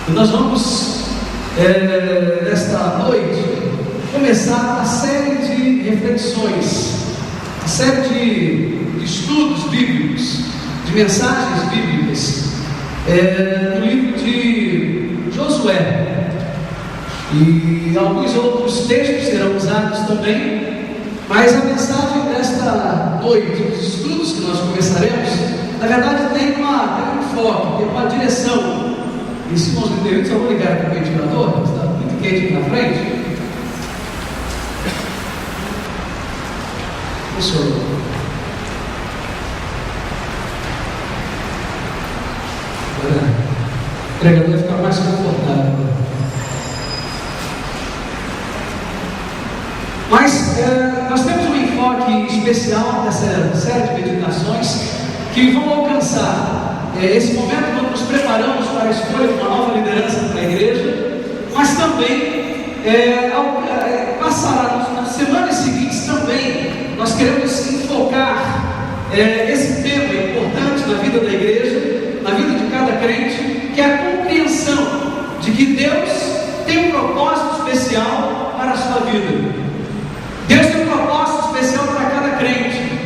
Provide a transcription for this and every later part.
E nós vamos, nesta noite, começar a série de reflexões, a série de estudos bíblicos, de mensagens bíblicas, no livro de Josué. E alguns outros textos serão usados também, mas a mensagem desta noite, os estudos que nós começaremos, na verdade tem um foco, tem uma direção. E se nós me só vou ligar aqui o ventilador, que está muito quente aqui na frente. Funcionou. Agora o pregador vai ficar mais confortável. Mas nós temos um enfoque especial nessa série de meditações que vão alcançar esse momento quando nos preparamos para a escolha de uma nova liderança para a igreja, mas também passará nas semanas seguintes também. Nós queremos enfocar esse tema importante na vida da igreja, na vida de cada crente, que é a compreensão de que Deus tem um propósito especial para a sua vida. Deus tem um propósito especial para cada crente.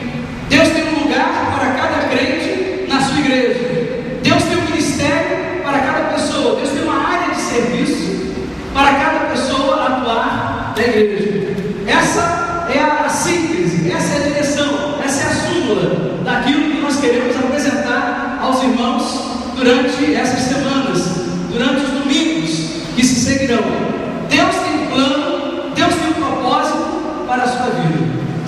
Deus tem um lugar para cada crente na sua igreja. Deus tem um ministério para cada pessoa. Deus tem uma área de serviço para cada pessoa atuar na igreja. Essa é a síntese, essa é a direção, essa é a súmula daquilo que nós queremos apresentar aos irmãos durante essas semanas, durante os domingos que se seguirão. Deus tem um plano, Deus tem um propósito para a sua vida.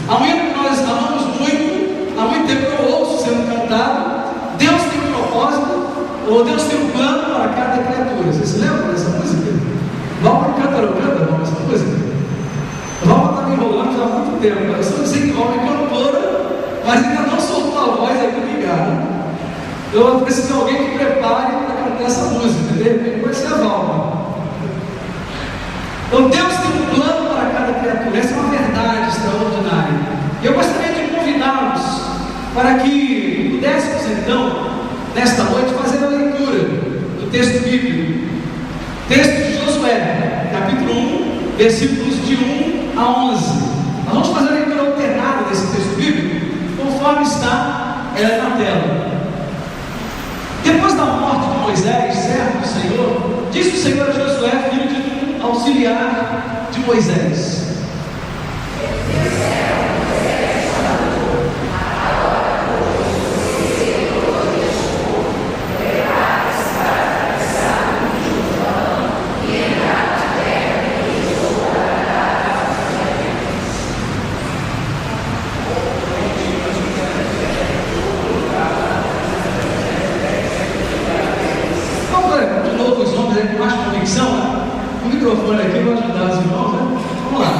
Há um hino que nós amamos muito, há muito tempo eu ouço sendo cantado. Deus tem um propósito, ou Deus tem um plano para cada criatura. Vocês se lembram dessa música? Valma canta essa música? Valma está me enrolando já há muito tempo. Eu estou dizendo que Valma é cantora, mas ainda não soltou a voz aí para ligar. Eu preciso de alguém que prepare para cantar essa música. De repente vai ser a Valma. Então Deus tem um plano para cada criatura. Essa é uma verdade extraordinária. E eu gostaria de convidá-los para que pudéssemos então, nesta noite, fazer a leitura do texto bíblico. Texto de Josué, capítulo 1, versículos de 1 a 11. Nós vamos fazer a leitura alternada desse texto bíblico, conforme está na tela. Depois da morte de Moisés, servo do Senhor, disse o Senhor a Josué, filho de Nun, auxiliar de Moisés: o microfone aqui vai ajudar os irmãos, né? Vamos lá.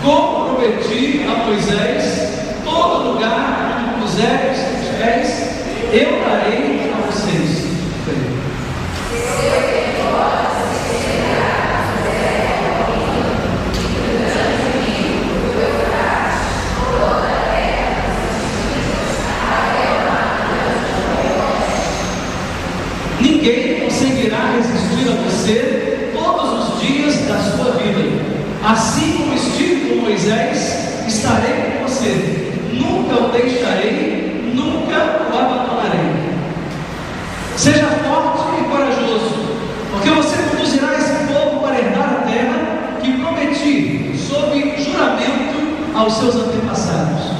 Como prometi a Moisés, todo lugar onde puseres os pés, eu darei a vocês. Ninguém conseguirá resistir a você todos os dias da sua vida. Assim como estive com Moisés, estarei com você. Nunca o deixarei, nunca o abandonarei. Seja forte e corajoso, porque você conduzirá esse povo para herdar a terra que prometi, sob juramento aos seus antepassados.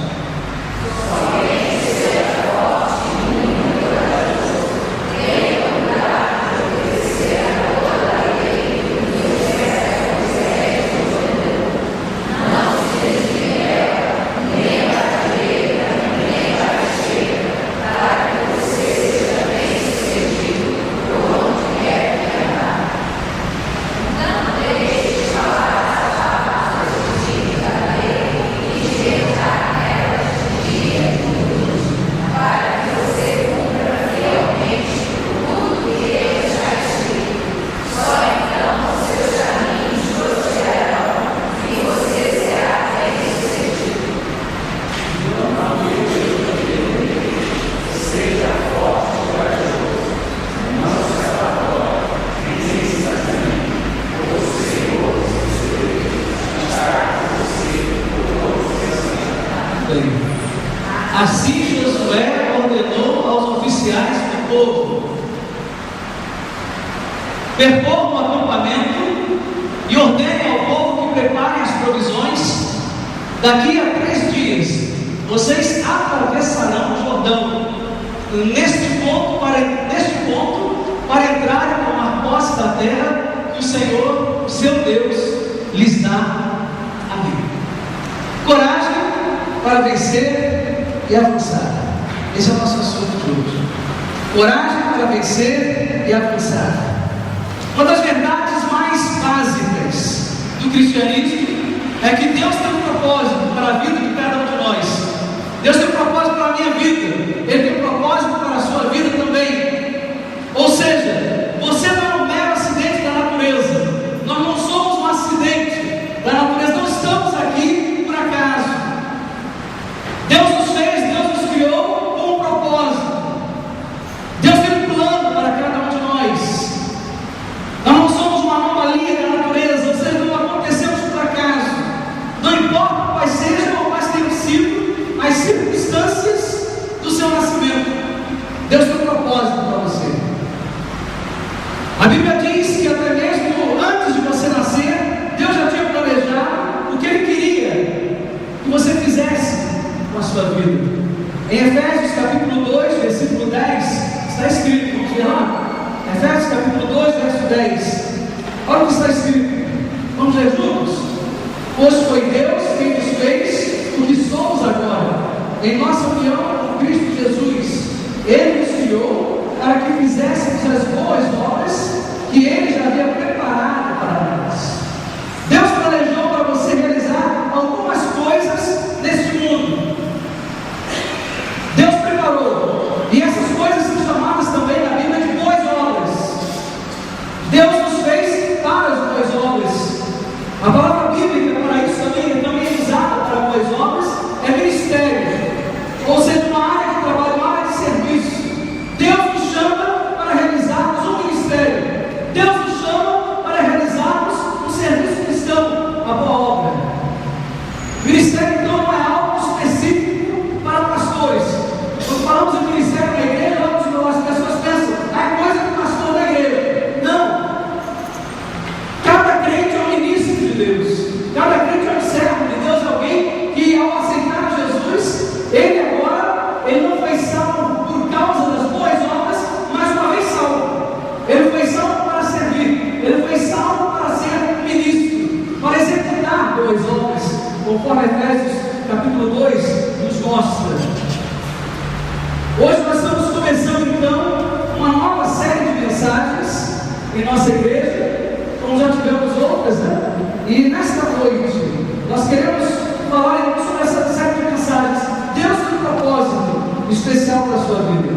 percorram o acampamento e ordenem ao povo que preparem as provisões. Daqui a 3 dias, vocês atravessarão o Jordão, neste ponto, para entrarem e tomar posse da terra que o Senhor, o seu Deus, lhes dá. Amém. Coragem para vencer e avançar. Esse é o nosso assunto de hoje. Coragem para vencer e avançar. Uma das verdades mais básicas do cristianismo é que Deus tem um propósito para a vida de cada um de nós. Deus tem um propósito para a minha vida, Ele tem um propósito para a sua vida também. Ou seja, você não é um mero acidente da natureza. Nós não somos um acidente da natureza, não estamos aqui por acaso. Deus nos fez, Deus nos criou com um propósito. Deus tem um plano para cada um de nós. Nós não somos uma anomalia da natureza, ou seja, não acontecemos por acaso. Não importa quais sejam ou quais tenham sido as circunstâncias do seu nascimento, Deus tem um propósito para você. A Bíblia diz que até mesmo antes de você nascer, Deus já tinha planejado o que Ele queria que você fizesse com a sua vida. Em Efésios capítulo 2, versículo 10, está escrito, vamos ver lá? Efésios capítulo 2, verso 10. Olha o que está escrito. Vamos ler juntos? Pois foi Deus quem nos fez o que somos agora, em nossa união com Cristo Jesus. Ele nos criou para que fizéssemos as boas obras que Ele já havia preparado para nós. Deus planejou para você realizar algumas coisas neste mundo. Deus preparou, e essas coisas são chamadas também na Bíblia de boas obras. Deus nos fez para as boas obras. A palavra bíblica para isso também é usada para boas obras, é ministério, ou seja, uma área de trabalho, uma área de serviço. Deus nos chama para realizarmos um ministério. Deus nos chama para realizarmos um serviço cristão, a boa obra. Ministério então não é algo específico para pastores. Quando falamos de ministério na igreja, as pessoas pensam, é coisa do pastor da igreja. Não. Cada crente é um ministro de Deus. Cada crente é um servo de Deus, é alguém que ao aceitar Jesus, ele não foi salvo por causa das boas obras, mas uma vez salvo. Ele foi salvo para servir. Ele foi salvo para ser ministro, para executar boas obras, conforme Efésios capítulo 2 nos mostra. Hoje nós estamos começando então uma nova série de mensagens em nossa igreja, como já tivemos outras, né? E nesta noite nós queremos falar sobre essa série de mensagens. Deus tem um propósito especial para a sua vida.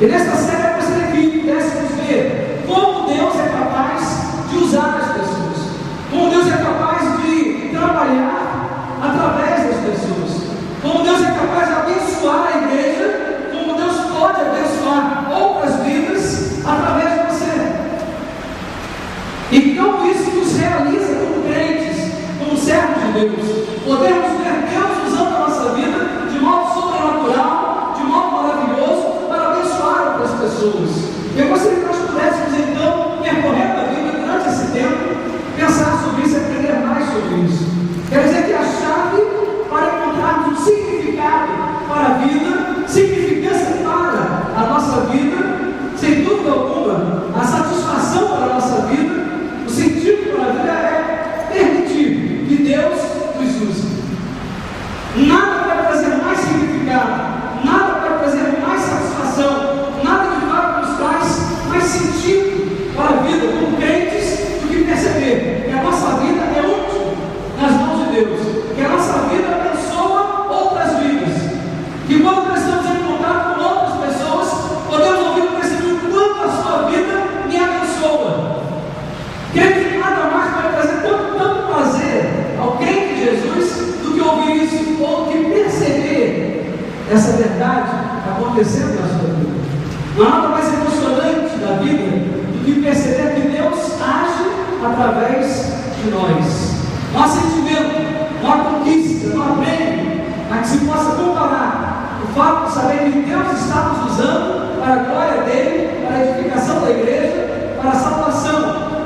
E nesta série eu gostaria que pudéssemos ver como Deus é capaz de usar as pessoas, como Deus é capaz de trabalhar através das pessoas, como Deus é capaz de abençoar a igreja, como Deus pode abençoar outras vidas através de você. E como isso nos realiza como crentes, como servos de Deus. Podemos ver Deus usando a nossa vida de modo sobrenatural, de modo maravilhoso, para abençoar outras pessoas. Eu gostaria que nós pudéssemos então percorrer a Bíblia durante esse tempo, pensar sobre isso e aprender mais sobre isso. Quer dizer que a chave para encontrarmos um significado para a vida, significância para a nossa vida, sem dúvida alguma, a satisfação para a nossa vida, o sentido para a vida é permitir que Deus nos use. Nada vai trazer mais significado, nada vai trazer mais satisfação, nada de fato nos traz mais sentido para a vida como crentes do que perceber que a nossa vida é útil nas mãos de Deus, que a nossa vida abençoa outras vidas, que quando nós estamos em contato com outras pessoas, podemos ouvir o testemunho quanto a sua vida me abençoa. Crente que nada mais vai trazer tanto prazer ao crente de Jesus do que ouvir isso, ou do que perceber essa verdade acontecendo na sua vida. Não há nada mais emocionante da vida do que perceber que Deus age através de nós. Não há sentimento, não há conquista, não há prêmio a que se possa comparar o fato de saber que Deus está nos usando para a glória dele, para a edificação da igreja, para a salvação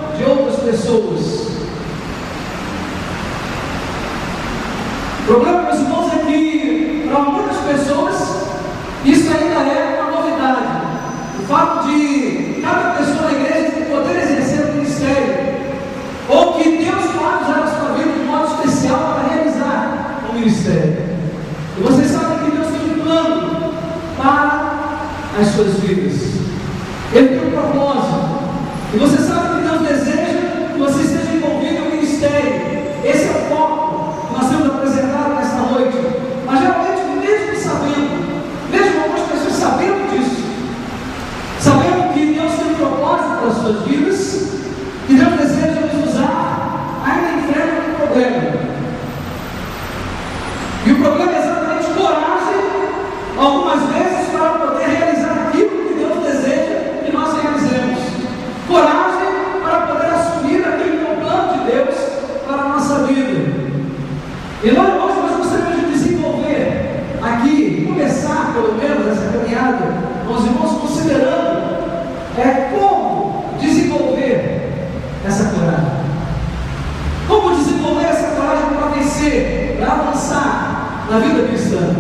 na vida cristã.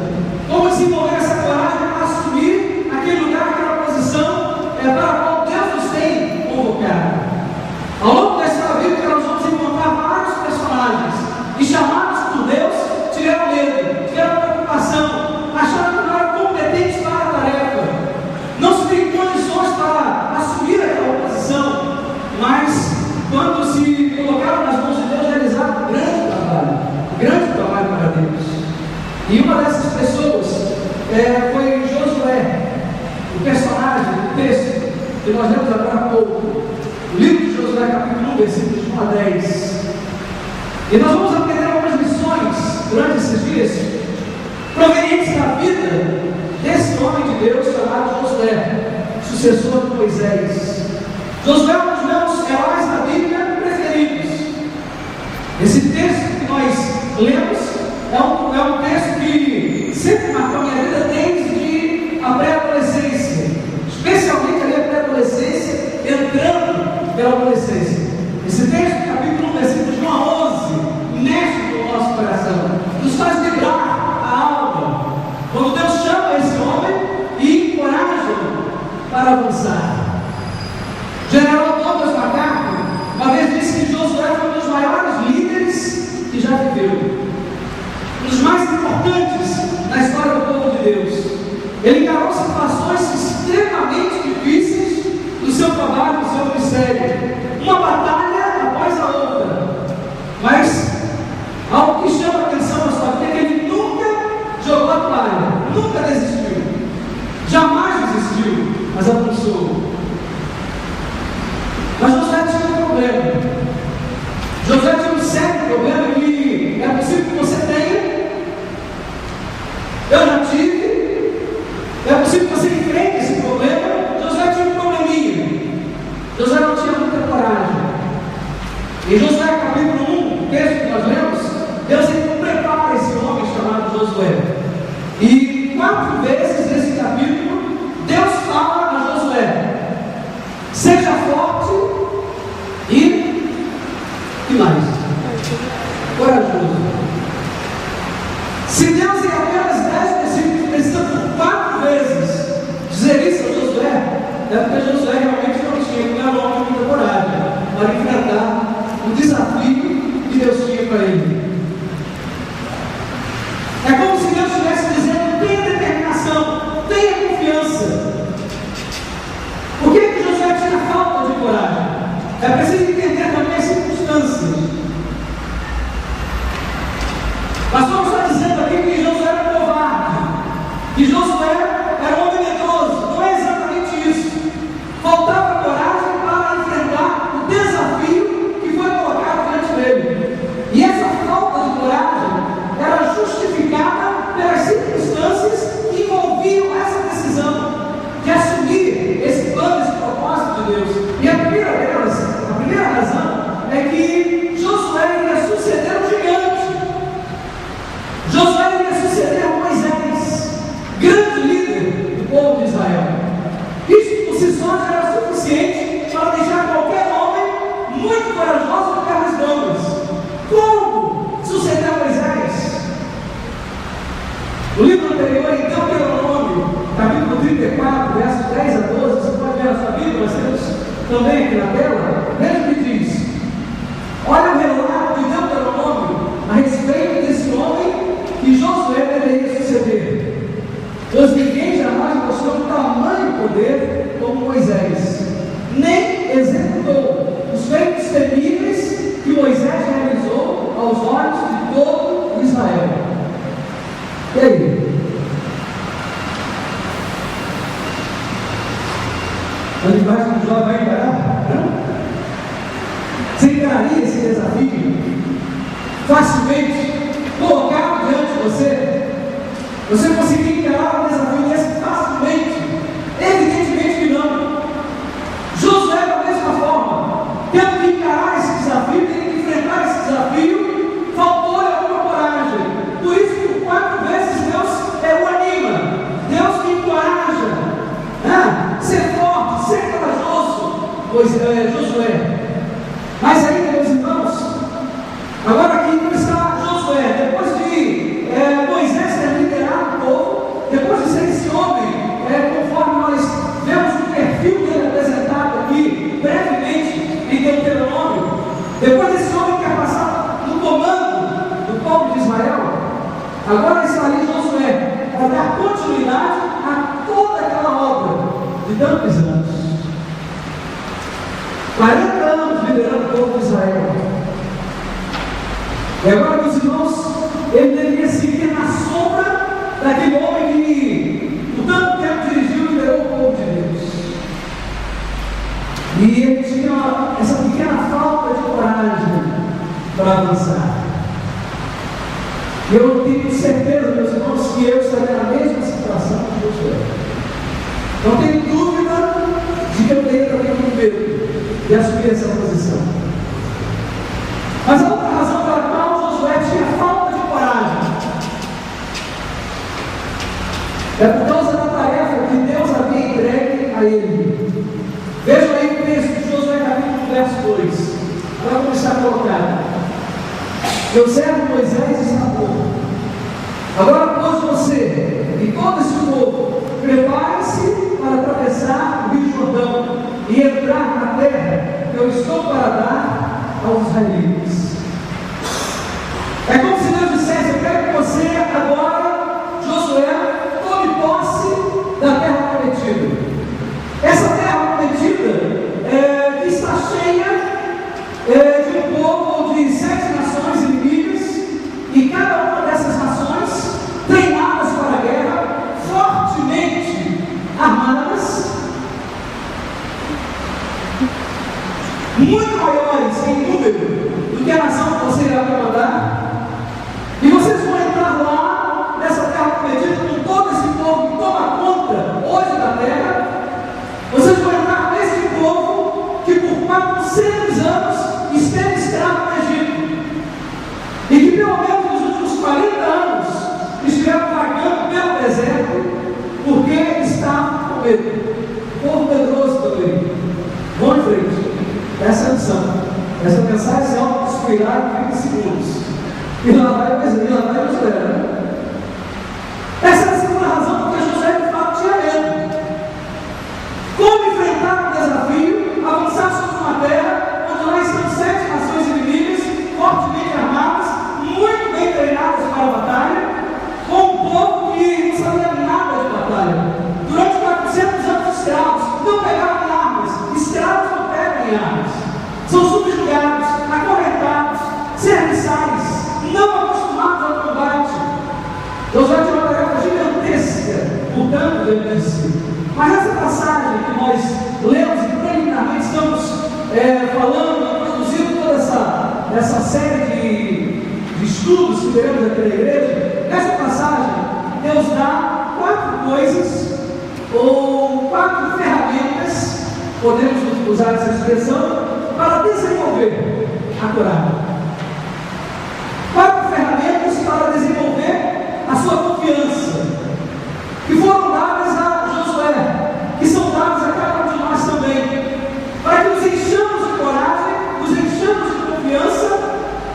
Como desenvolver essa coragem para assumir aquele lugar, aquela posição para a qual Deus nos tem convocado. Ao longo dessa vida, nós vamos encontrar vários personagens que, chamados por Deus, tiveram medo, tiveram preocupação, acharam que não eram competentes para a tarefa, não se tem condições para assumir aquela posição, mas quando se colocaram nas mãos de Deus, realizaram um grande trabalho para Deus. E uma dessas pessoas foi Josué, o personagem do texto que nós lemos agora há pouco, o livro de Josué, capítulo 1, versículos 1 a 10. E nós vamos aprender algumas lições durante esses dias, provenientes da vida desse homem de Deus chamado Josué, sucessor de Moisés. Josué é um dos meus heróis da Bíblia preferidos. Esse texto que nós lemos é um texto que sempre marcou a minha vida desde a pré-adolescência, especialmente ali a pré-adolescência, entrando pela adolescência. Esse texto, capítulo 1, versículos 1 a 11, mexe com o nosso coração, nos faz vibrar a alma, quando Deus chama esse homem e encoraja-o para avançar. General Thomas MacArthur uma vez disse que Josué foi um dos maiores líderes que já viveu, um dos mais importantes na história do povo de Deus. Ele encarou situações extremamente difíceis no seu trabalho, no seu ministério, uma batalha após a outra, mas algo que chama a atenção na sua vida é que ele nunca jogou a toalha, nunca desistiu, jamais desistiu, mas avançou. Mas Josué tinha um problema. Josué tinha um sério problema que é possível que você tenha, eu já tive, é possível que você enfrente esse problema. Josué tinha um probleminha. Josué não tinha muita coragem. Em Josué capítulo 1, o texto que nós lemos, Deus então prepara esse homem chamado Josué. E 4 vezes nesse capítulo, Deus fala a Josué: seja forte e mais corajoso. Se Deus em apenas 10 versículos precisa por 4 vezes dizer isso a Josué, é porque Josué realmente não tinha um homem de muita coragem para enfrentar o desafio que Deus tinha para ele. É como se Deus estivesse dizendo: tenha determinação, tenha confiança. Por que Josué tinha falta de coragem? É preciso entender também as circunstâncias. Nós estamos só dizendo aqui que Josué era covarde, que Josué era um homem medroso. Não é exatamente isso. Faltava coragem para enfrentar o desafio que foi colocado diante dele. E essa falta de coragem era justificada pelas circunstâncias que envolviam essa decisão de assumir esse plano, esse propósito de Deus. E a primeira razão é que Josué iria suceder o gigante. Josué iria suceder a Moisés, grande líder do povo de Israel. Isso por si só já era suficiente para deixar qualquer homem muito corajoso de pernas longas. Como suceder a Moisés? O livro anterior, então, Deuteronômio, capítulo 34, versos 10 a 12, você pode ver na sua Bíblia, nós temos também aqui na tela. Veja o que diz. Olha o relato de Deuteronômio a respeito desse homem que Josué deveria suceder. Pois ninguém jamais mostrou tamanho poder como Moisés, nem executou os feitos temíveis que Moisés realizou aos olhos de todo Israel. E aí? A linguagem do jovem vai encarar? Você encararia esse desafio facilmente colocado diante de você? Você conseguiria encarar um desafio desse facilmente? Evidentemente que não. Josué, da mesma forma, tendo que encarar esse desafio, tendo que enfrentar esse desafio, faltou-lhe alguma coragem. Por isso que 4 vezes Deus o anima, Deus me encoraja, ser forte, ser corajoso, Josué. Mas aí, meus irmãos, agora aqui não está Josué. Depois de Moisés em Deuteronômio, depois desse homem que é passado no comando do povo de Israel, agora está ali Josué para dar continuidade a toda aquela obra de tantos anos. 40 anos liderando o povo de Israel. E agora, meus irmãos, ele deveria seguir na sombra daquele homem que, por tanto tempo, dirigiu e liderou o povo de Deus. E ele tinha essa pequena falta de coragem para avançar. Eu tenho certeza, meus irmãos, que eu estaria na mesma situação que Josué. Não tenho dúvida de que eu tenho também muito medo de assumir essa posição. Mas a outra razão pela qual Josué tinha falta de coragem é por causa da tarefa que Deus havia entregue a ele. Vejam aí o texto de Josué capítulo verso 2. Olha como está colocado. Meu servo Moisés está morto. Agora, pois, você e todo esse povo, prepare-se para atravessar o Rio Jordão e entrar na terra que eu estou para dar aos israelitas. É como se Deus dissesse: eu quero que você agora, Josué, tome posse da terra prometida. Essa terra prometida que está cheia de um povo de 7 nações inimigas, e cada uma dessas nações treinadas para a guerra, fortemente armadas, muito maiores em número do que a nação que você irá comandar. E vocês vão entrar lá nessa terra prometida com todo esse povo que toma conta hoje da terra. Vocês vão entrar nesse povo que por 400 anos esteve escravo no Egito, e que pelo menos nos últimos 40 anos estiveram vagando pelo deserto, porque estavam com medo. Povo medroso também. Vão em frente. Essa é a missão. Essa mensagem se auto-inspirar em 30 segundos. E lá vai Josué, né? Essa é a segunda razão porque Josué de fato tinha medo. Como enfrentar o desafio, avançar sobre uma terra onde lá estão 7 nações inimigas, fortemente armadas, muito bem treinadas para a batalha, com um povo que não sabia nada de batalha. Durante 400 anos escravos, não pegavam armas. Escravos não pegam em armas. São subjugados, acorrentados, serviçais, não acostumados ao combate. Josué tinha uma tarefa gigantesca, portanto, ele disse. Mas essa passagem que nós lemos e preliminarmente estamos falando, produzindo toda essa série de estudos que teremos aqui na igreja, nessa passagem Deus dá 4 coisas ou 4 ferramentas, podemos usar essa expressão, para desenvolver a coragem. 4 ferramentas para desenvolver a sua confiança, que foram dadas a Josué, que são dadas a cada um de nós também, para que nos enchamos de coragem, nos enchamos de confiança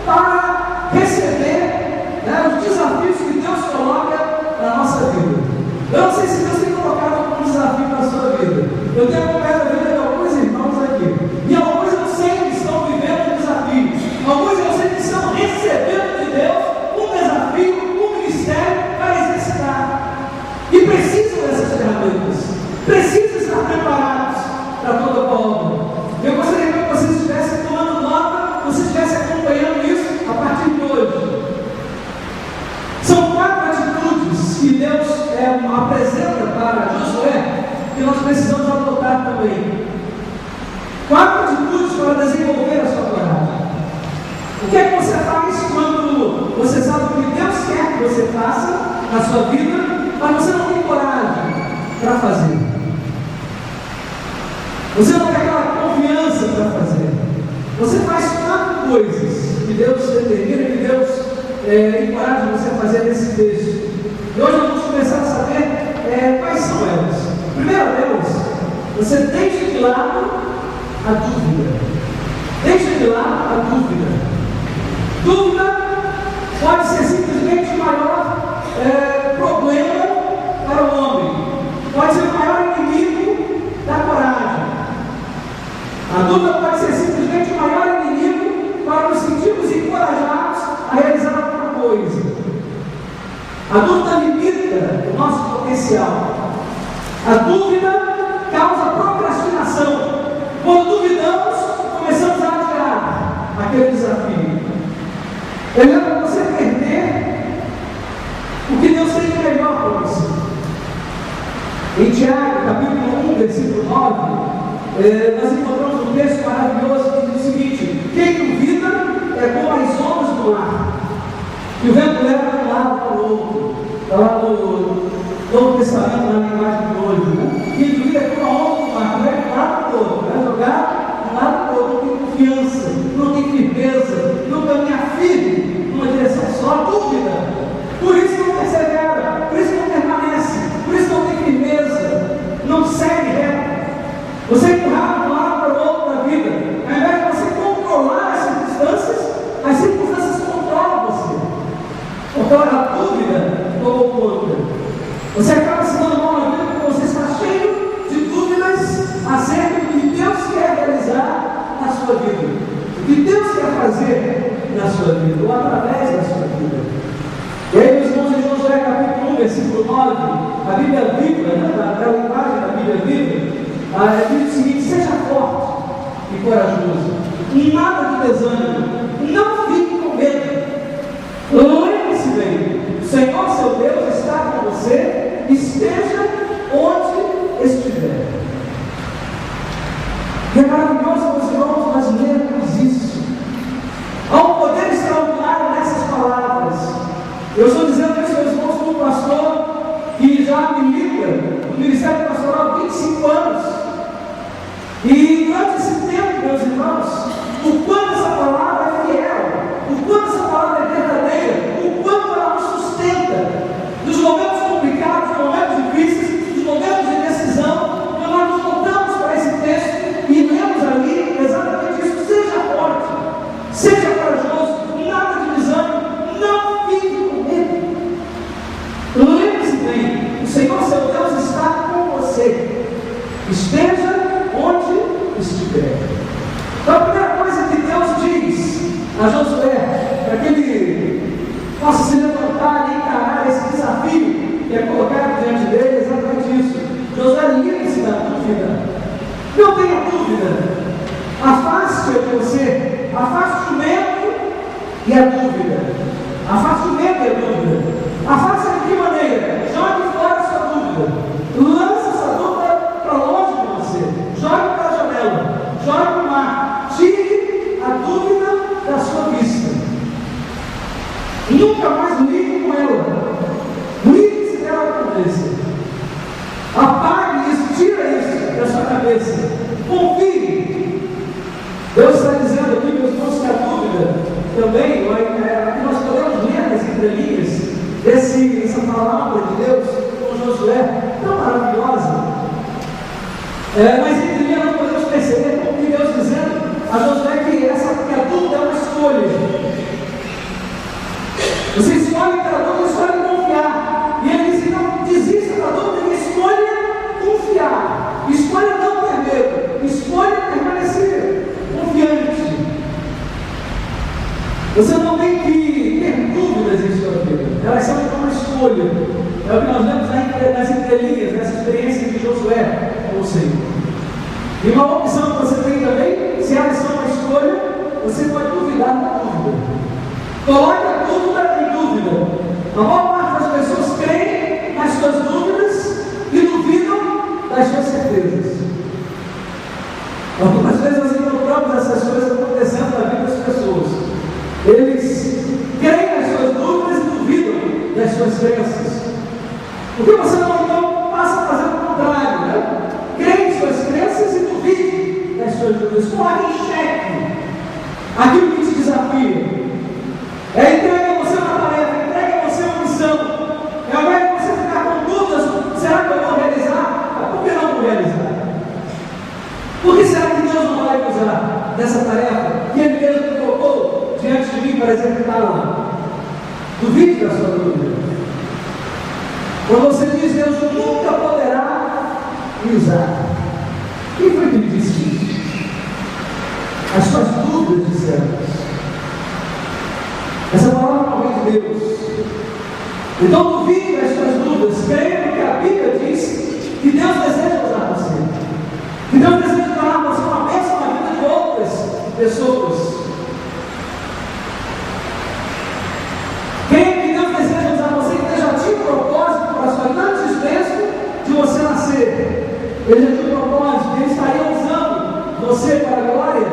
para receber os desafios que Deus coloca na nossa vida. Eu não sei se Deus tem colocado algum desafio na sua vida. Eu tenho acompanhado a vida de alguns irmãos aqui, e alguns eu sei que estão vivendo um desafio, alguns eu sei que estão recebendo de Deus um desafio, um ministério para exercitar, e precisam dessas ferramentas, precisam estar preparados para toda a obra. Eu gostaria que vocês estivessem tomando nota, vocês estivessem acompanhando isso a partir de hoje. São 4 atitudes que Deus apresenta para Josué, que nós precisamos adotar também. 4 atitudes para desenvolver a sua coragem. O que é que você faz quando você sabe o que Deus quer que você faça na sua vida, mas você não tem coragem para fazer? Você não tem aquela confiança para fazer. Você faz 4 coisas que Deus determina, que Deus encoraja você a fazer nesse texto. E hoje nós vamos começar a saber quais são elas. A primeira delas, você deixa de lado a dúvida. Deixa de lado a dúvida. Dúvida pode ser simplesmente o maior problema para o homem. Pode ser o maior inimigo da coragem. A dúvida pode ser simplesmente A dúvida limita o nosso potencial. A dúvida causa procrastinação. Quando duvidamos, começamos a adiar aquele desafio. É melhor você perder o que Deus tem de melhor para você. Em Tiago, capítulo 1, versículo 9, nós encontramos um texto maravilhoso que diz o seguinte: quem duvida é como as ondas do mar, que o vento leva de um lado para o outro. Está lá no Novo Testamento, na linguagem de hoje, né? Quem duvida é como a onda do mar, que vai de um lado para o outro, vai jogar de um lado para o outro, não tem confiança, não tem firmeza, não caminha firme numa direção só, dúvida. Por isso não persevera, por isso não permanece, por isso não tem firmeza, não segue reto. Você empurrar de um lado para o outro da vida, ao invés de você controlar as circunstâncias controlam você. Então a dúvida tomou conta. Você acaba se dando mal na vida porque você está cheio de dúvidas acerca do que Deus quer realizar na sua vida, o que Deus quer fazer na sua vida, ou através da sua vida. E aí, meus irmãos, em Josué capítulo 1, versículo 9, a Bíblia viva, da linguagem da Bíblia viva, diz o seguinte: seja forte e corajoso, nada de desânimo, não fique com medo. Lembre-se bem, o Senhor seu Deus está com você, esteja onde estiver. E é maravilhoso, meus irmãos, nós lermos isso. Há um poder extraordinário nessas palavras. Eu estou dizendo isso, meus irmãos, como pastor que já milita no Ministério Pastoral há 25 anos. E durante esse tempo, meus irmãos, o quanto essa palavra é fiel, o quanto essa palavra é verdadeira, o quanto ela nos sustenta nos momentos complicados, nos momentos difíceis, nos momentos de decisão. Quando nós nos voltamos para esse texto e lemos ali exatamente isso: seja forte, seja corajoso, nada de desânimo, não fique com medo. Lembre-se bem, o Senhor seu Deus está com você, esteja onde estiver. Então a primeira coisa que Deus diz a Josué, para que ele possa se levantar e encarar esse desafio que é colocado diante dele, é exatamente isso: Josué, livre-se da dúvida, não tenha dúvida, afaste-se de você, afaste o medo e a dúvida, afaste o medo e a dúvida. Afaste de que maneira? Jogue fora a sua dúvida, lance essa dúvida para longe de você, jogue para a janela, jogue para o mar, tire a dúvida da sua vista. Nunca mais ligue com ela, livre-se dela da cabeça, apague isso, tira isso da sua cabeça, confie. Deus está dizendo aqui, meus irmãos, que a dúvida também, aqui nós podemos ler nas entrelinhas essa palavra de Deus com Josué, tão maravilhosa, mas entre linhas nós podemos perceber como que Deus dizendo a Josué que a dúvida é uma escolha. Você escolhe para a dúvida, escolhe confiar. E ele diz: não desista da dúvida e escolha confiar, escolha não ter medo, escolha permanecer confiante. Você não tem que ter dúvidas em sua vida, elas são uma escolha. É o que nós vemos nas entrelinhas, nessa experiência de Josué com o Senhor. E uma opção que você tem também, se elas são uma escolha, você pode duvidar da dúvida. Coloque a dúvida em dúvida. A maior parte das pessoas creem nas suas dúvidas e duvidam das suas certezas. Algumas vezes nós encontramos essas coisas acontecendo na vida das pessoas. Eles creem nas suas dúvidas e duvidam das suas crenças. Por que você não então passa a fazer o contrário, né? Creia em suas crenças e duvide das suas dúvidas. Coloque em xeque aquilo que te desafia. Entregue a você uma tarefa, entregue a você uma missão. Ao invés de você ficar com dúvidas: será que eu vou realizar? Por que não vou realizar? Por que será que Deus não vai me usar nessa tarefa que Ele mesmo me colocou diante de mim para executá-la? Duvide da sua dúvida. Quando você diz: Deus nunca poderá me usar, quem foi que me disse isso? As suas dúvidas disseram isso. Essa palavra não vem de Deus. Então duvide das suas dúvidas, creia no que a Bíblia diz, que Deus deseja usar você, que Deus deseja tornar você uma bênção na vida de outras pessoas. Creia que Deus deseja usar você, que Deus já tinha um propósito para a sua vida antes mesmo de você nascer. Ele já tinha um propósito, Ele estaria usando você para a glória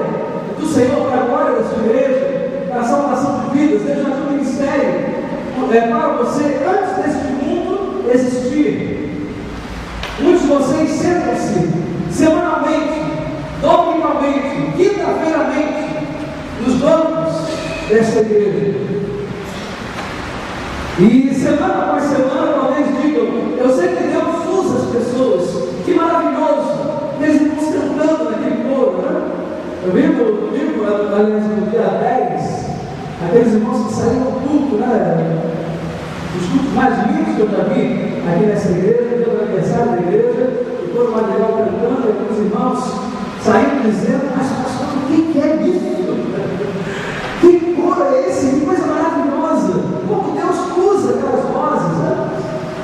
do Senhor, para a glória da sua igreja, para a salvação de vidas. Ele já tinha um ministério para você antes deste mundo existir. Muitos de vocês sentam-se semanalmente, dominicalmente, quinta-feiramente, nos bancos desta igreja. E semana após semana, talvez digam: eu sei que Deus usa as pessoas, que maravilhoso, eles estão cantando naquele coro, né? Eu vi no domingo, aliás, no dia 10, aqueles irmãos que saíram do culto, né? Os cultos mais lindos que eu já vi aqui nessa igreja, no aniversário da igreja, e todo o material cantando, e aqueles irmãos saindo dizendo: mas pastor, o que é isso? Que coro é esse? Que coisa maravilhosa! Como Deus usa aquelas vozes, né?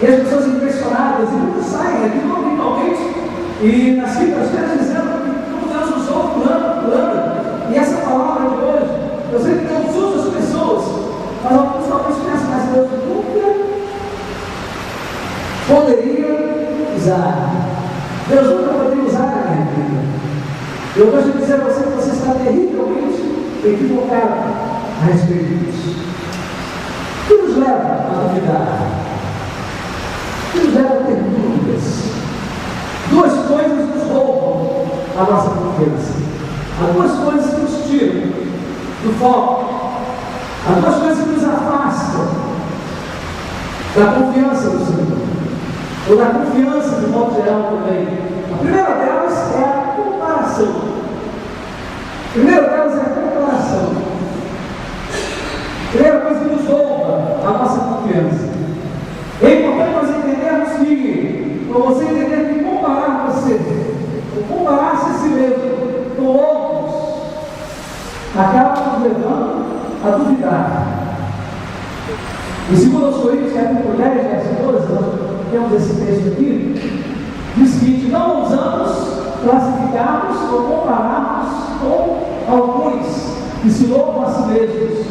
E as pessoas impressionadas, e muitos saem aqui normalmente, e nas quintas-feiras dizendo que como Deus usou fulano, e essa palavra de hoje, eu sei que Deus usa as pessoas, mas alguns talvez pensam: mas Deus nunca poderia usar. Deus nunca poderia usar na minha vida. Eu gosto de dizer a você que você está terrivelmente equivocado a respeito disso. O que nos leva a duvidar? O que nos leva a ter dúvidas? Duas coisas nos roubam a nossa confiança. Há duas coisas que nos tiram do foco. Há duas coisas que nos afastam da confiança do Senhor, ou da confiança de modo geral também. A primeira delas é a comparação. A primeira delas é a comparação. A primeira coisa que nos rouba a nossa confiança. É importante nós entendermos que, para você entender que comparar você, ou comparar-se a si mesmo com outros, acaba nos levando a duvidar. Em 2 Coríntios, capítulo 10, verso 12, nós temos esse texto aqui, diz que não ousamos classificarmos ou compararmos com alguns que se louvam a si mesmos,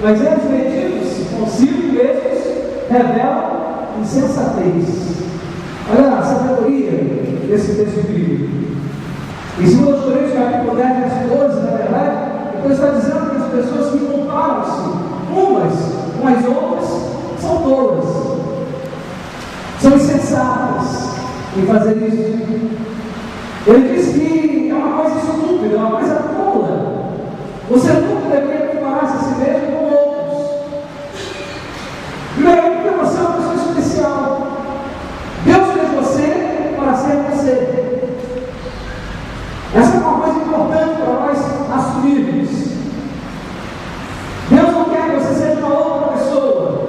mas eles metidos consigo mesmos revelam insensatez. Olha a sabedoria desse texto bíblico. Em 2 Coríntios, capítulo 10, verso 12, na verdade, Deus está dizendo que as pessoas que comparam-se umas com as outras são tolas, são insensatas em fazer isso. Ele diz que é uma coisa estúpida, é uma coisa tola. Você nunca deveria comparar-se a si mesmo com outros. Primeiro, porque você é uma pessoa especial. Deus fez você para ser você. Essa é uma coisa importante para nós assumirmos. Deus não quer que você seja uma outra pessoa.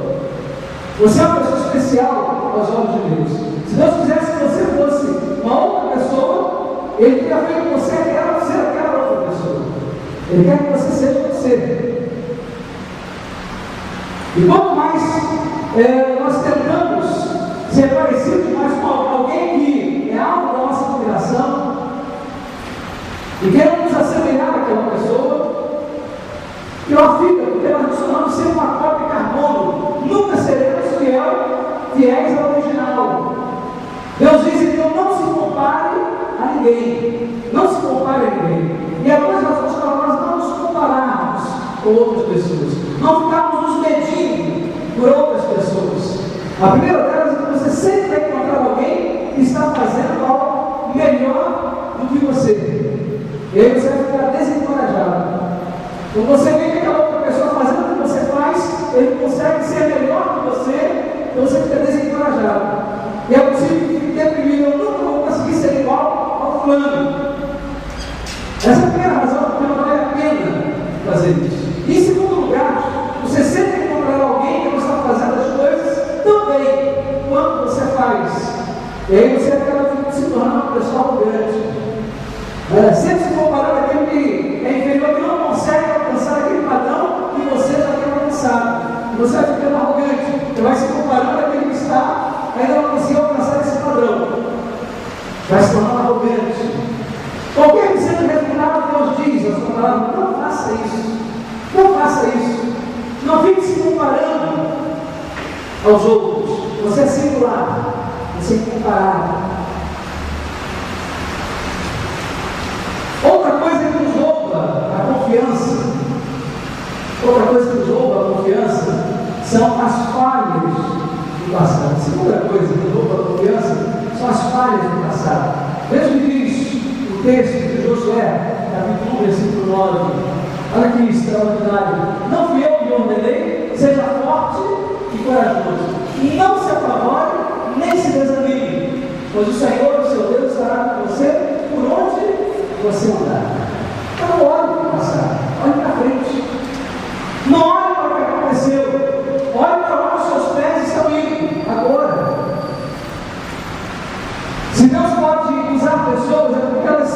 Você é uma pessoa especial aos olhos de Deus. Se Deus quisesse que você fosse uma outra pessoa, Ele teria feito você ser aquela outra pessoa. Ele quer que você seja você. E quanto mais nós tentamos ser parecidos mais com alguém que é alvo da nossa admiração, e queremos nos assemelhar àquela pessoa, pior fica, porque nós nos tornamos sempre uma cópia carbono, nunca seremos fiéis ao original. Deus diz então: não se compare a ninguém, não se compare a ninguém. E é duas razões para nós não nos compararmos com outras pessoas, não ficarmos nos medindo por outras pessoas. A primeira delas é que você sempre vai encontrar alguém que está fazendo algo melhor do que você. E aí você vai ficar desencorajado. Quando você vê que aquela outra pessoa fazendo o que você faz, ele consegue ser melhor que você fica desencorajado. E é possível que fique deprimido: eu nunca vou conseguir ser igual ao fulano. Essa é a primeira razão porque não vale a pena fazer isso. E em segundo lugar, você sempre encontrará alguém que não está fazendo as coisas tão bem quanto você faz. E aí você acaba se tornando uma pessoa arrogante. Sempre se comparando aquilo que é inferior, que não consegue alcançar aquele padrão que você já tem alcançado. Você vai ficando arrogante, você vai se comparando isso. Não faça isso. Não fique se comparando aos outros. Você é singular. Você é incomparável. Outra coisa que nos rouba a confiança. Outra coisa que nos rouba a confiança são as falhas do passado. A segunda coisa que nos rouba a confiança são as falhas do passado. Veja o que diz o texto de Josué, capítulo 1, versículo 9. Olha que extraordinário. Não fui eu que ordenei, seja forte e corajoso. E não se apavore, nem se desanime, pois o Senhor, o seu Deus, estará com você por onde você andar. Então não olhe para o passado, olhe para frente. Não olhe para o que aconteceu. Olhe para onde os seus pés estão indo agora. Se Deus pode usar pessoas, é porque elas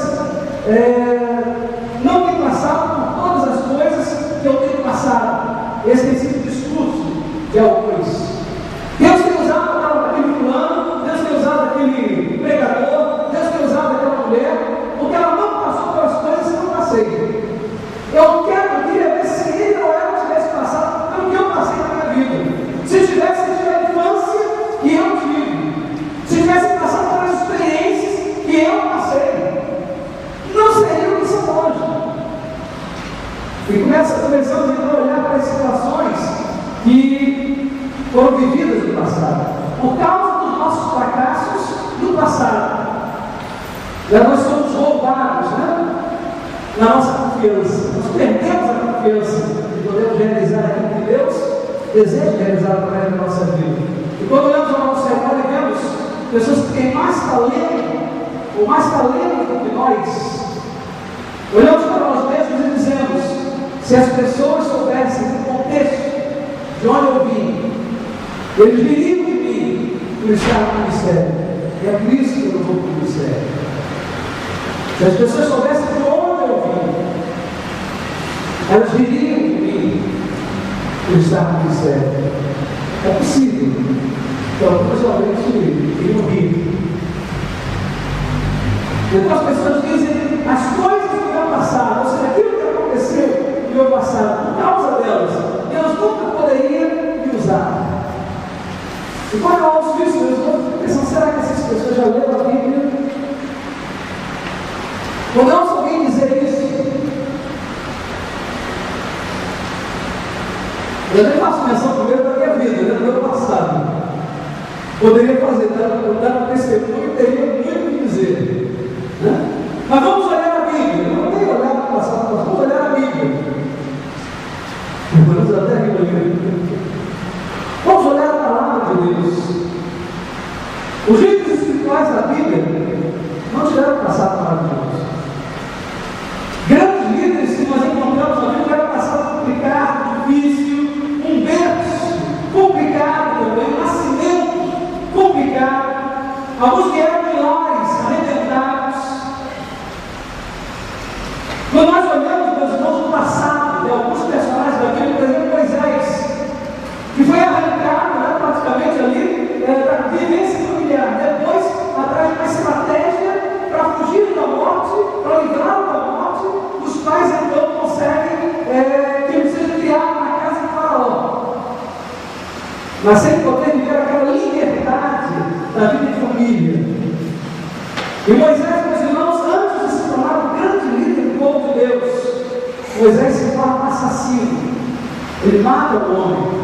não têm passado por todas as coisas que eu tenho passado. Esse tem sido o discurso de alguns. Deus tem usado aquele fulano, Deus tem usado aquele pregador, Deus tem usado aquela mulher, porque ela não passou pelas coisas que eu passei. Eu queria ver se ele ou ela tivesse passado pelo que eu passei na minha vida. Se tivesse tido a infância que eu tive, se tivesse passado pelas experiências que eu passei, não seria o que são hoje. E começamos então a olhar para as situações que foram vividas no passado, por causa dos nossos fracassos no passado. E nós somos roubados, na nossa confiança. Nós perdemos a confiança de podermos realizar aquilo que Deus deseja realizar através da nossa vida. E quando olhamos ao nosso redor e vemos pessoas que têm mais talento, ou mais talento do que nós, olhamos para nós mesmos e dizemos: se as pessoas soubessem o contexto de onde eu vim, eles viriam de mim por estar no ministério. E é por isso que eu não vou para o ministério. Se as pessoas soubessem de onde eu vim, elas viriam de mim por estar no ministério. É possível que algumas realmente iriam rir. Então as pessoas dizem as coisas do meu passado, ou seja, aquilo que aconteceu no meu passado, por causa delas, Deus nunca poderia me usar. E quando eu ouço isso, eu estou pensando: será que essas pessoas já leram a Bíblia? Quando eu ouço alguém dizer isso, eu nem faço menção primeiro da minha vida, do meu passado. Poderia fazer, dar um testemunho e teria muito o que dizer. Mas vamos olhar a Bíblia. Eu não tenho olhado para o passado, mas vamos olhar a Bíblia. Vamos até aqui. Vamos olhar a palavra de Deus. Os livros espirituais da Bíblia não tiveram passado maravilhoso. Grandes líderes que nós encontramos na Bíblia tiveram passado complicado, difícil, um berço complicado também, um nascimento complicado. Alguns vieram de lares arrebentados. Quando nós olhamos, meus irmãos, no passado de alguns personagens da Bíblia, por exemplo, Moisés, que foi arrancado, praticamente ali, para vivência familiar, depois atrás de uma estratégia para fugir da morte, para livrar da morte. Os pais então conseguem que ele seja criado na casa de Faraó, mas sem poder viver aquela liberdade da vida de família. E Moisés, meus irmãos, antes de se tornar um grande líder do povo de Deus, Moisés se torna um assassino. Ele mata o homem.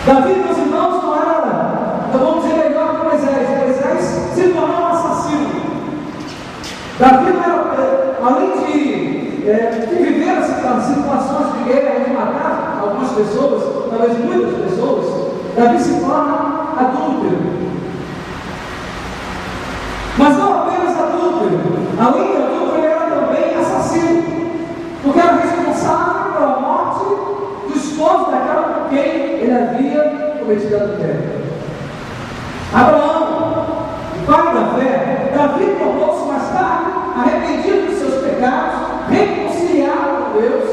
Davi, meus irmãos, não era, vamos dizer, melhor que Moisés. Moisés se tornou um assassino. Davi não era, além de viver as situações de guerra, de matar algumas pessoas, talvez muitas pessoas, Davi se torna adúltero. Mas não apenas adúltero, além de adúltero, ele era também assassino, porque era responsável pela morte do esposo daquela com quem ele havia cometido adultério. Abraão, o pai da fé, Davi tornou-se mais tarde arrependido dos seus pecados, reconciliado com Deus.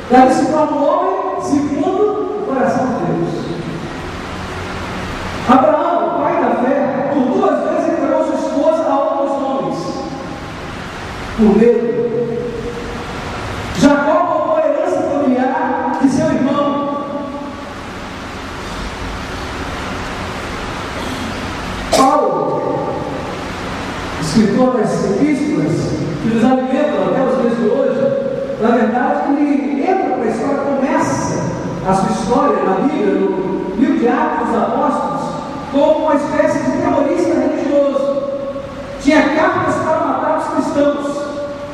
Davi se torna um homem segundo o coração de Deus. Abraão, o pai da fé, por 2 vezes entregou sua esposa a outros homens, por medo. uma espécie de terrorista religioso. Tinha cartas para matar os cristãos,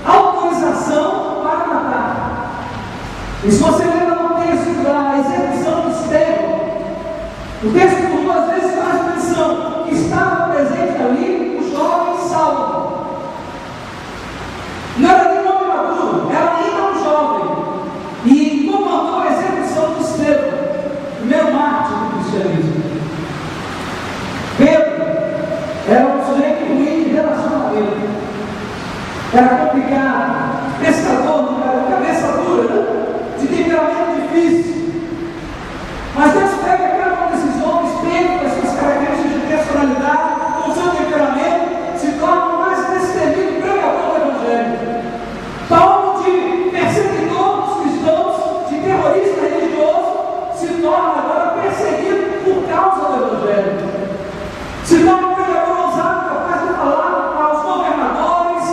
autorização para matar. E se você lembra no texto da execução de Estevão, o texto por duas vezes faz menção que estava presente ali o jovem Saulo. Não era nem homem maduro, era ainda um jovem. E comandou a execução de Estevão, o primeiro mártir do cristianismo. Pedro era um sujeito ruim de relacionamento. Era complicado, pescador, não era, cabeça dura, né? De temperamento difícil. Mas Deus pega cada um desses homens, Pedro, com as suas características de personalidade, com o seu temperamento, se torna o mais destemido pregador do Evangelho. Paulo, de perseguidor dos cristãos, de terrorista religioso, se torna agora perseguido por causa do Evangelho. Se torna um pregador ousado, capaz de falar aos governadores,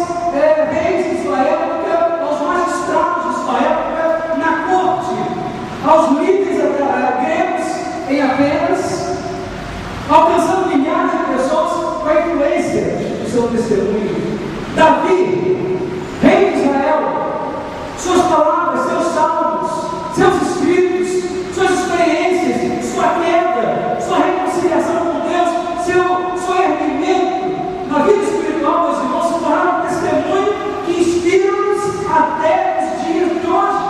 reis de sua época, aos magistrados de sua época, na corte, aos líderes gregos em Atenas, alcançando milhares de pessoas com a influência do seu testemunho. Davi, rei de Israel, suas palavras, seus salmos, seus escritos, suas experiências, sua queda, sua reconciliação com Deus, seu erguimento na vida espiritual, meus irmãos, se tornaram um testemunho que inspira-nos até os dias de hoje.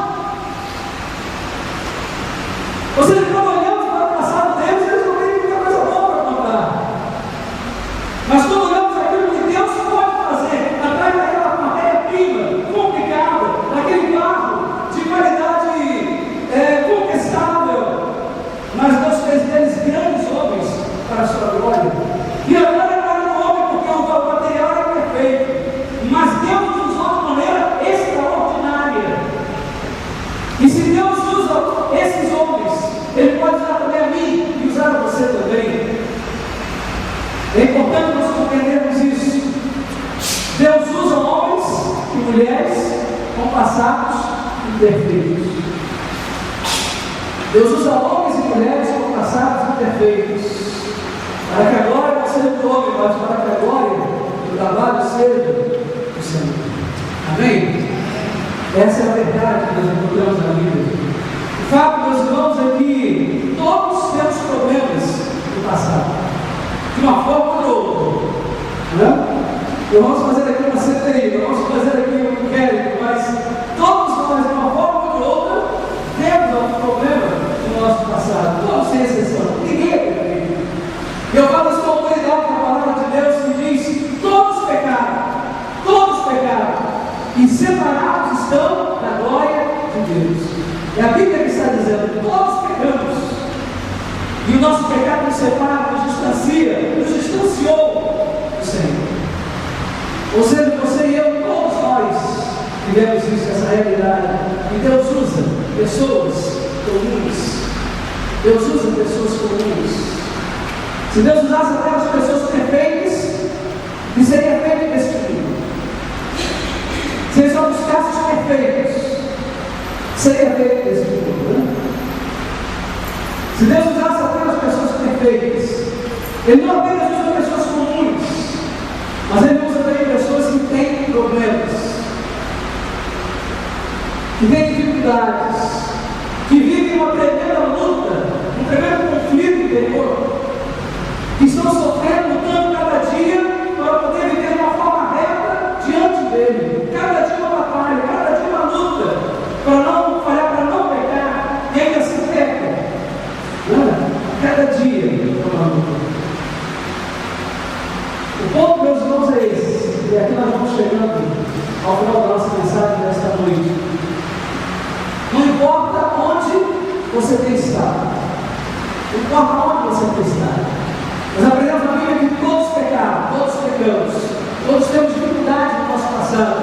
Ou seja, quando olhamos para o passado deles, eles não têm muita coisa boa para contar. Mas quando olhamos aquilo que Deus pode fazer, atrás daquela matéria-prima complicada, daquele barro de qualidade contestável, mas Deus fez deles grandes homens para a sua glória. E agora não era um homem porque o material era perfeito, mas Deus nos usou de maneira extraordinária. E se Deus usa esses homens, Ele pode usar também a mim e usar a você também. É importante nós compreendermos isso. Deus usa homens e mulheres com passados imperfeitos. Deus usa homens e mulheres com passados imperfeitos, para que a glória não seja do homem, mas para que a glória do trabalho seja do Senhor. Amém? Essa é a verdade que nós encontramos na Bíblia. O fato, meus irmãos, é que todos temos problemas do passado, de uma forma ou de outra. Né? Não vamos fazer aqui uma CTI, não vamos fazer aqui um inquérito, mas todos nós, de uma forma ou de outra, temos algum problema no nosso passado, todos sem exceção. Ninguém é perfeito. Eu falo isso com autoridade na palavra de Deus que diz: todos pecaram, e separados estão da glória de Deus. É a Bíblia que está dizendo: todos pecamos, e o nosso pecado nos separa, nos distanciou do Senhor. Ou seja, você e eu, todos nós vivemos isso, essa realidade. E Deus usa pessoas comuns. Deus usa pessoas comuns. Se Deus usasse aquelas pessoas perfeitas, o que seria feito nesse mundo? Se Ele só buscasse os perfeitos, seria feito nesse mundo, né? Se Deus usasse apenas pessoas perfeitas, Ele não apenas usa pessoas comuns, mas Ele usa também pessoas que têm problemas, que têm dificuldades, que vivem uma tremenda luta, um tremendo conflito interior, que estão sofrendo, lutando cada dia para poder viver de uma forma reta diante dele. Cada dia uma batalha, cada dia uma luta, para não falhar, para não pecar, e ainda se peca. Cada dia uma luta. O ponto, meus irmãos, é esse. E aqui nós vamos chegando ao final da nossa mensagem desta noite. Não importa onde você tem estado, não importa onde você tem estado. Nós aprendemos na Bíblia que todos pecaram, todos pecamos, todos temos dificuldade no nosso passado.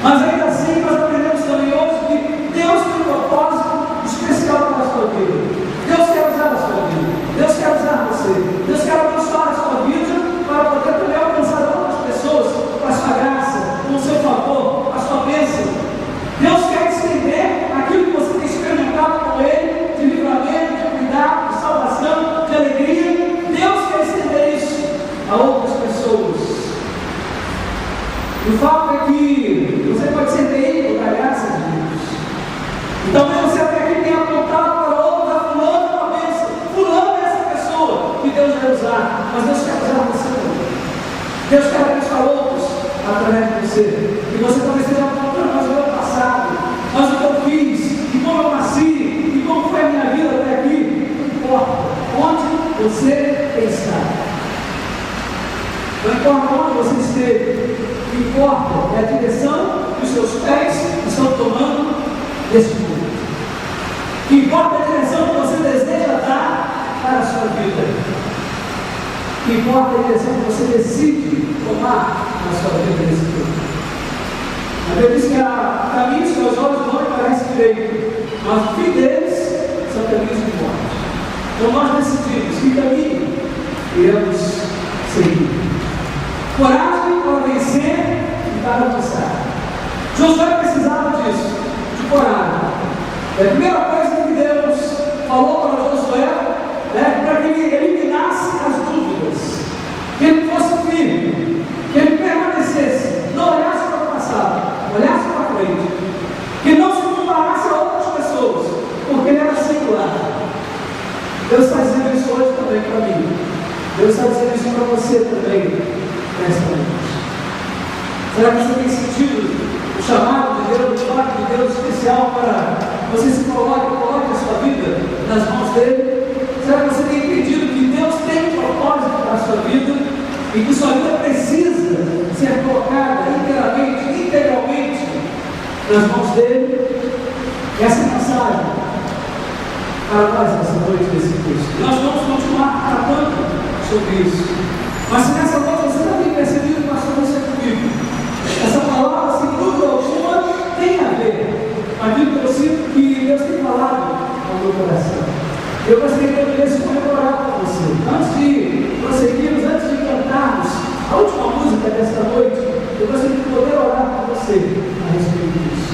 Mas ainda assim nós aprendemos também hoje que Deus tem um propósito especial para a sua vida. Deus quer usar a sua vida, Deus quer usar você, Deus quer abençoar a sua vida para poder também alcançar outras pessoas com a sua graça, com o seu favor, a sua bênção. Deus quer estender aquilo que você tem experimentado com Ele, de livramento, de cuidado, de salvação, de alegria. deste mundo. Que importa a direção que você deseja dar para a sua vida. Que importa a direção que você decide tomar na sua vida nesse tempo. A Bíblia diz que há caminhos que aos olhos não parecem direito, mas o fim deles são caminhos de morte. Então nós decidimos que caminho iremos seguir. Coragem para vencer e para avançar. Josué precisava disso, de coragem. A primeira coisa que Deus falou para Josué, para que ele eliminasse as dúvidas, que ele fosse firme, que ele permanecesse, não olhasse para o passado, olhasse para frente, que não se comparasse a outras pessoas, porque ele era singular. Deus está dizendo isso hoje também para mim. Deus está dizendo isso para você também nesta noite. Será que você tem sentido o chamado de Deus, o toque de Deus especial para você se coloque a sua vida nas mãos dele? Será que você tem entendido que Deus tem propósito para a sua vida e que sua vida precisa ser colocada integralmente nas mãos dele? Essa é a mensagem para nós nessa noite desse texto. Nós vamos continuar tratando sobre isso. Mas se nessa noite você não tem percebido, pastor, você comigo, essa palavra, sem dúvida alguma, tem a ver com aquilo que eu sinto que Deus tem falado ao meu coração. Eu gostaria que eu pudesse comemorar com você. Antes de prosseguirmos, antes de cantarmos a última música desta noite, eu gostaria de poder orar com você a respeito disso.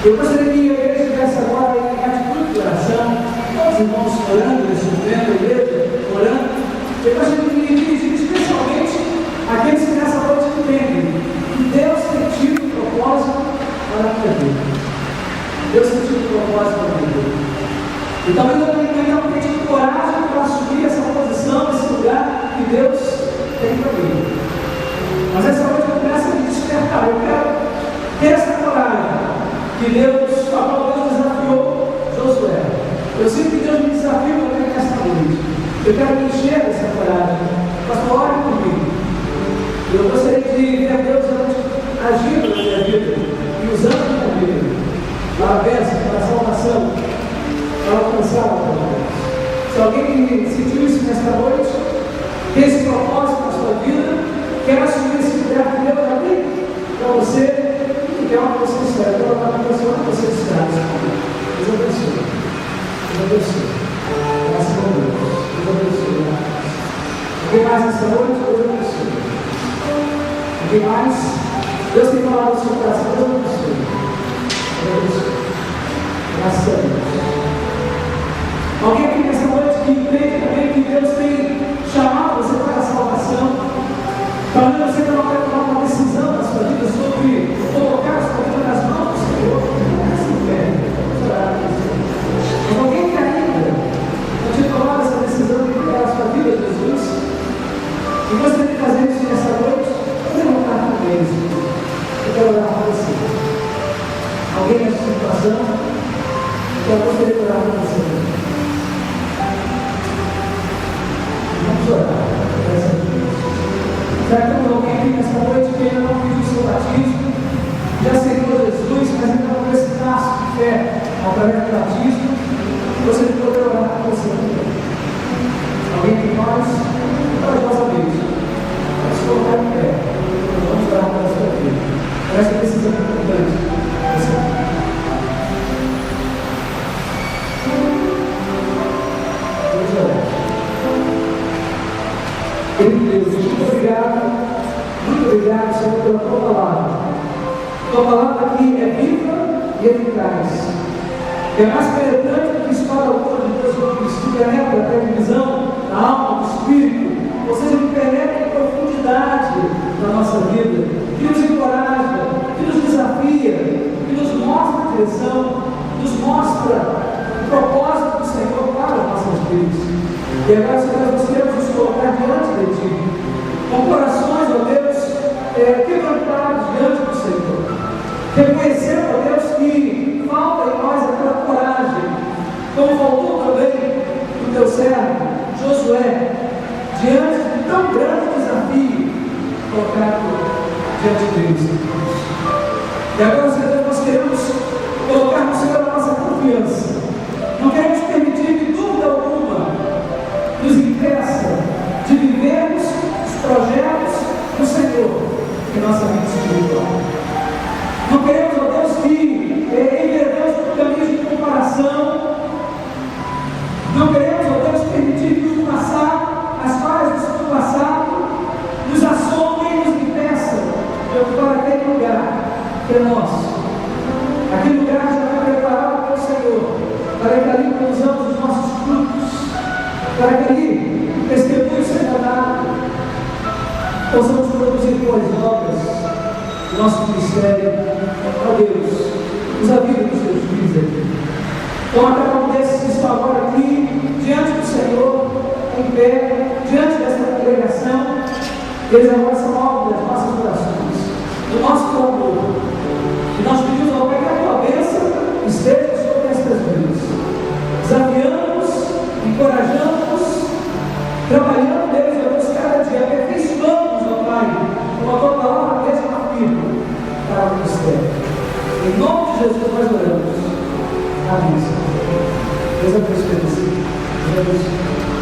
Eu gostaria que a igreja estivesse agora em atitude de oração, todos os irmãos orando nesse momento, a igreja orando. Eu gostaria de me dirigir especialmente àqueles que nessa noite entendem que Deus tem tido um propósito para a minha vida. Deus tem tido um propósito para a minha vida. E talvez eu não tenha tido coragem para assumir essa posição, esse lugar que Deus tem para mim. Mas essa noite eu começo a me despertar. Eu quero ter essa coragem que Deus, a qual Deus desafiou Josué. Eu sinto que Deus me desafia também nesta noite. Eu quero me encher dessa coragem. Pastor, ore comigo. Eu gostaria de ver Deus agindo na minha vida e usando a minha vida para a bênção, para a salvação, para alcançar a Deus. Se alguém sentiu isso nesta noite, tem esse propósito na sua vida, quer assumir esse lugar que Deus já tem para você, e quer uma pessoa espera. Eu quero falar para você, uma pessoa espera. Deus abençoe. Deus abençoe. Graças a Deus. Deus abençoe. Alguém mais nessa noite? Deus abençoe. Alguém mais? Deus tem falado no seu coração. Deus abençoe. Deus abençoe. Graças a Deus. Alguém aqui nessa noite que entende também que Deus tem chamado você para a salvação? Talvez você não vai tomar uma decisão na sua vida sobre colocar a sua vida nas mãos do Senhor. Assim, vamos orar. Mas alguém que ainda não tinha tomado essa decisão de entregar a sua vida a Jesus, e gostaria de fazer isso nessa noite, pode levantar com eles. Eu quero orar para você. Alguém nessa situação, eu gostaria de orar para você. Vamos orar. Será que tem alguém aqui nessa noite que ainda não pediu o seu batismo, já aceitou Jesus, mas ainda não deu esse passo de fé através do batismo? Você pode poder orar com você também. Alguém que nós, corajosamente, vamos se colocar em pé. Nós vamos orar pela sua vida. Essa decisão é importante. Vamos orar. Querido Deus, muito obrigado, Senhor, pela tua palavra. Tua palavra aqui é viva e eficaz. É mais penetrante do que espada alguma de Deus, que penetra até a divisão da alma, do espírito, ou seja, que penetra em profundidade na nossa vida, que nos encoraja, que nos desafia, que nos mostra a direção, que nos mostra o propósito do Senhor para as nossas vidas. E agora, Senhor, nós queremos nos colocar diante de Ti, com corações, ó Deus, quebrantados diante do Senhor, reconhecendo, ó Deus, que falta em nós aquela coragem, como faltou também o Teu servo, Josué, diante de tão grande desafio colocado diante deles. E agora, Senhor, nós queremos colocar no Senhor Não queremos permitir que dúvida alguma nos impeça de vivermos os projetos do Senhor em nossa vida espiritual. Não queremos, ó Deus, que enveredemos por caminhos de comparação. Não queremos, ó Deus, permitir que o passado, as falhas do passado, nos assombrem e nos impeçam de ocupar aquele lugar que é nosso. Aquele lugar que já foi preparado pelo Senhor, para que ali produzamos os nossos frutos, para que ali o testemunho seja dado, possamos produzir boas obras no nosso ministério. Ó Deus, nos aviva dos teus filhos aqui. Toma cada um desses que estão agora aqui, diante do Senhor, em pé, diante desta congregação. Eles agora são alvo das nossas orações, do nosso clamor. E nós pedimos ao Pai que a tua bênção esteja sobre estas vidas, desafiando-nos, encorajando-nos, trabalhando neles, ó Deus, cada dia, aperfeiçoando-nos, ó Pai, como a tua palavra mesmo afirma, para o ministério. Em nome de Jesus nós oramos. Amém. Deus abençoe. Deus abençoe.